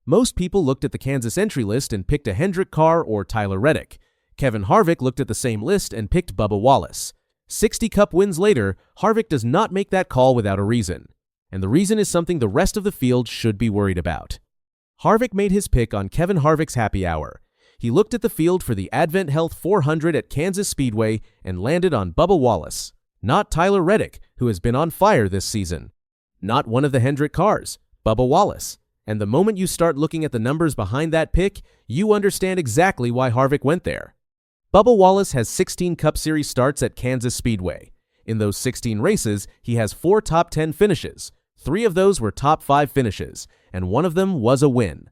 Most people looked at the Kansas entry list and picked a Hendrick car or Tyler Reddick. Kevin Harvick looked at the same list and picked Bubba Wallace. 60 Cup wins later, Harvick does not make that call without a reason. And the reason is something the rest of the field should be worried about. Harvick made his pick on Kevin Harvick's happy hour. He looked at the field for the AdventHealth 400 at Kansas Speedway and landed on Bubba Wallace, not Tyler Reddick, who has been on fire this season. Not one of the Hendrick cars, Bubba Wallace. And the moment you start looking at the numbers behind that pick, you understand exactly why Harvick went there. Bubba Wallace has 16 Cup Series starts at Kansas Speedway. In those 16 races, he has 4 top 10 finishes. 3 of those were top 5 finishes, and one of them was a win.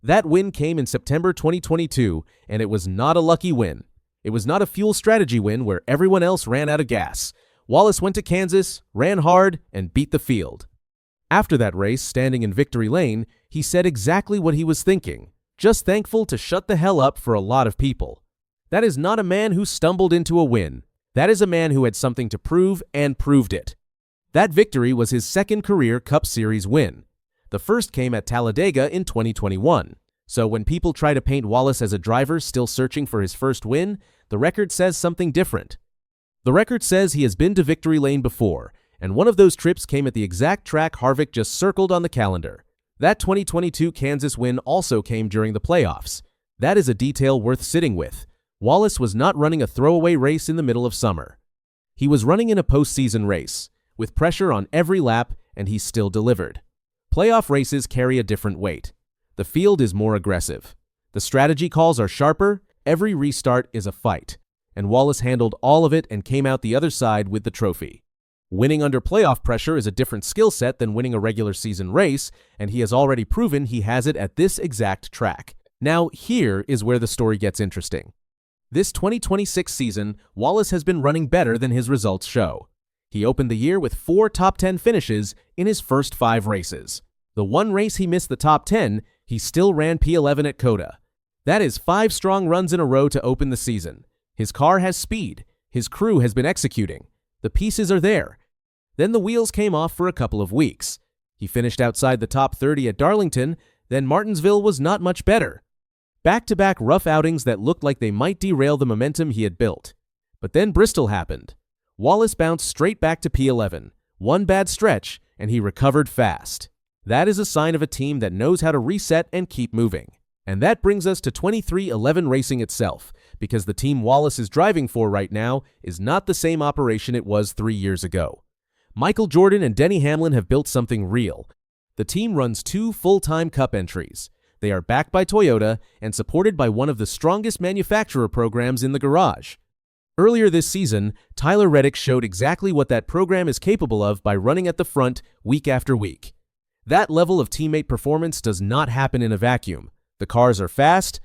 That win came in September 2022, and it was not a lucky win. It was not a fuel strategy win where everyone else ran out of gas. Wallace went to Kansas, ran hard, and beat the field. After that race, standing in victory lane, he said exactly what he was thinking, just thankful to shut the hell up for a lot of people. That is not a man who stumbled into a win. That is a man who had something to prove and proved it. That victory was his second career Cup Series win. The first came at Talladega in 2021. So when people try to paint Wallace as a driver still searching for his first win, the record says something different. The record says he has been to victory lane before, and one of those trips came at the exact track Harvick just circled on the calendar. That 2022 Kansas win also came during the playoffs. That is a detail worth sitting with. Wallace was not running a throwaway race in the middle of summer. He was running in a postseason race, with pressure on every lap, and he still delivered. Playoff races carry a different weight. The field is more aggressive. The strategy calls are sharper, every restart is a fight, and Wallace handled all of it and came out the other side with the trophy. Winning under playoff pressure is a different skill set than winning a regular season race, and he has already proven he has it at this exact track. Now, here is where the story gets interesting. This 2026 season, Wallace has been running better than his results show. He opened the year with 4 top 10 finishes in his first 5 races. The one race he missed the top 10, he still ran P11 at COTA. That is 5 strong runs in a row to open the season. His car has speed. His crew has been executing. The pieces are there. Then the wheels came off for a couple of weeks. He finished outside the top 30 at Darlington, then Martinsville was not much better. Back-to-back rough outings that looked like they might derail the momentum he had built. But then Bristol happened. Wallace bounced straight back to P11. One bad stretch, and he recovered fast. That is a sign of a team that knows how to reset and keep moving. And that brings us to 23XI Racing itself, because the team Wallace is driving for right now is not the same operation it was 3 years ago. Michael Jordan and Denny Hamlin have built something real. The team runs 2 full-time Cup entries. They are backed by Toyota and supported by one of the strongest manufacturer programs in the garage. Earlier this season, Tyler Reddick showed exactly what that program is capable of by running at the front week after week. That level of teammate performance does not happen in a vacuum. The cars are fast,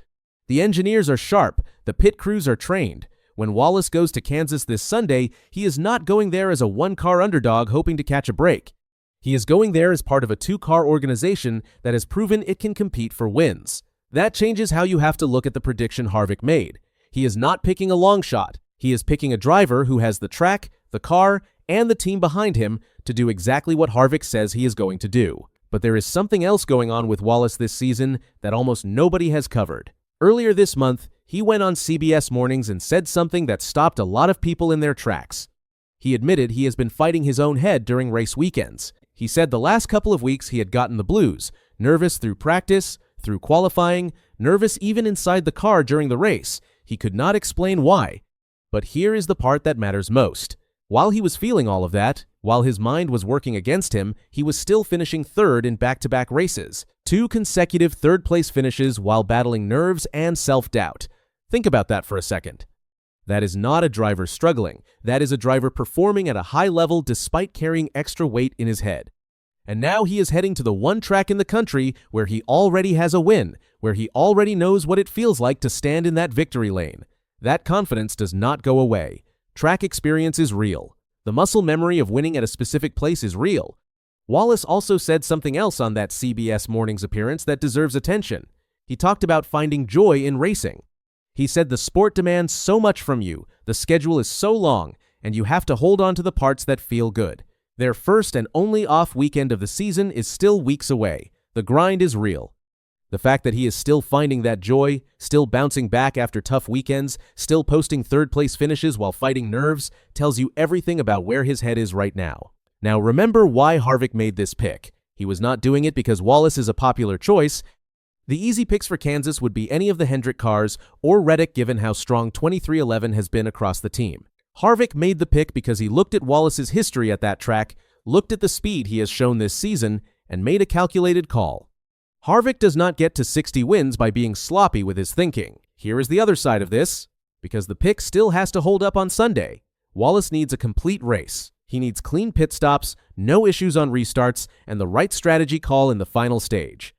the engineers are sharp, the pit crews are trained. When Wallace goes to Kansas this Sunday, he is not going there as a 1-car underdog hoping to catch a break. He is going there as part of a 2-car organization that has proven it can compete for wins. That changes how you have to look at the prediction Harvick made. He is not picking a long shot. He is picking a driver who has the track, the car, and the team behind him to do exactly what Harvick says he is going to do. But there is something else going on with Wallace this season that almost nobody has covered. Earlier this month, he went on CBS Mornings and said something that stopped a lot of people in their tracks. He admitted he has been fighting his own head during race weekends. He said the last couple of weeks he had gotten the blues, nervous through practice, through qualifying, nervous even inside the car during the race. He could not explain why. But here is the part that matters most. While he was feeling all of that, while his mind was working against him, he was still finishing third in back-to-back races. 2 consecutive third-place finishes while battling nerves and self-doubt. Think about that for a second. That is not a driver struggling. That is a driver performing at a high level despite carrying extra weight in his head. And now he is heading to the one track in the country where he already has a win, where he already knows what it feels like to stand in that victory lane. That confidence does not go away. Track experience is real. The muscle memory of winning at a specific place is real. Wallace also said something else on that CBS Mornings appearance that deserves attention. He talked about finding joy in racing. He said the sport demands so much from you, the schedule is so long, and you have to hold on to the parts that feel good. Their first and only off weekend of the season is still weeks away. The grind is real. The fact that he is still finding that joy, still bouncing back after tough weekends, still posting third-place finishes while fighting nerves, tells you everything about where his head is right now. Now remember why Harvick made this pick. He was not doing it because Wallace is a popular choice. The easy picks for Kansas would be any of the Hendrick cars or Reddick given how strong 2311 has been across the team. Harvick made the pick because he looked at Wallace's history at that track, looked at the speed he has shown this season, and made a calculated call. Harvick does not get to 60 wins by being sloppy with his thinking. Here is the other side of this. Because the pick still has to hold up on Sunday, Wallace needs a complete race. He needs clean pit stops, no issues on restarts, and the right strategy call in the final stage.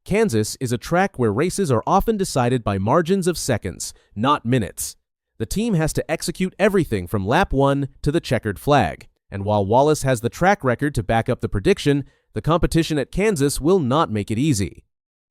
Kansas is a track where races are often decided by margins of seconds, not minutes. The team has to execute everything from lap 1 to the checkered flag. And while Wallace has the track record to back up the prediction, the competition at Kansas will not make it easy.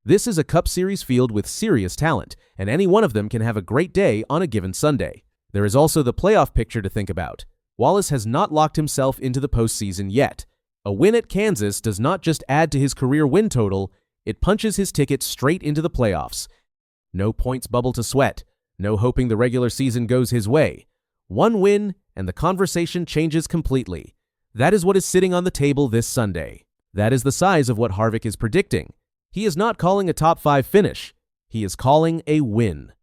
This is a Cup Series field with serious talent, and any one of them can have a great day on a given Sunday. There is also the playoff picture to think about. Wallace has not locked himself into the postseason yet. A win at Kansas does not just add to his career win total, it punches his ticket straight into the playoffs. No points bubble to sweat, no hoping the regular season goes his way. One win, and the conversation changes completely. That is what is sitting on the table this Sunday. That is the size of what Harvick is predicting. He is not calling a top 5 finish. He is calling a win.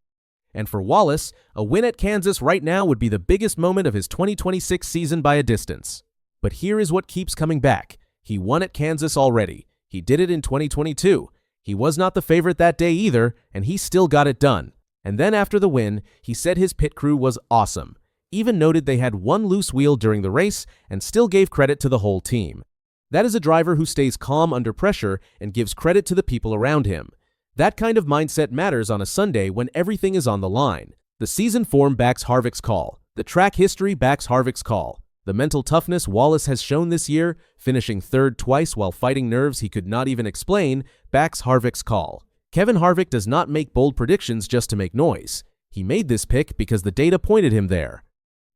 And for Wallace, a win at Kansas right now would be the biggest moment of his 2026 season by a distance. But here is what keeps coming back. He won at Kansas already. He did it in 2022. He was not the favorite that day either, and he still got it done. And then after the win, he said his pit crew was awesome. Even noted they had one loose wheel during the race and still gave credit to the whole team. That is a driver who stays calm under pressure and gives credit to the people around him. That kind of mindset matters on a Sunday when everything is on the line. The season form backs Harvick's call. The track history backs Harvick's call. The mental toughness Wallace has shown this year, finishing third twice while fighting nerves he could not even explain, backs Harvick's call. Kevin Harvick does not make bold predictions just to make noise. He made this pick because the data pointed him there.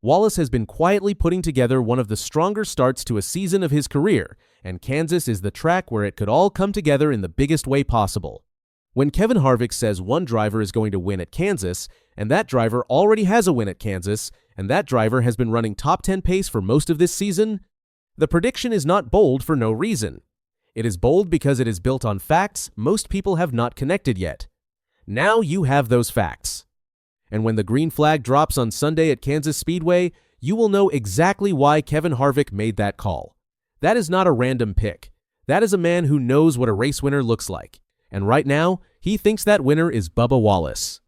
Wallace has been quietly putting together one of the stronger starts to a season of his career, and Kansas is the track where it could all come together in the biggest way possible. When Kevin Harvick says one driver is going to win at Kansas, and that driver already has a win at Kansas, and that driver has been running top 10 pace for most of this season, the prediction is not bold for no reason. It is bold because it is built on facts most people have not connected yet. Now you have those facts. And when the green flag drops on Sunday at Kansas Speedway, you will know exactly why Kevin Harvick made that call. That is not a random pick. That is a man who knows what a race winner looks like. And right now, he thinks that winner is Bubba Wallace.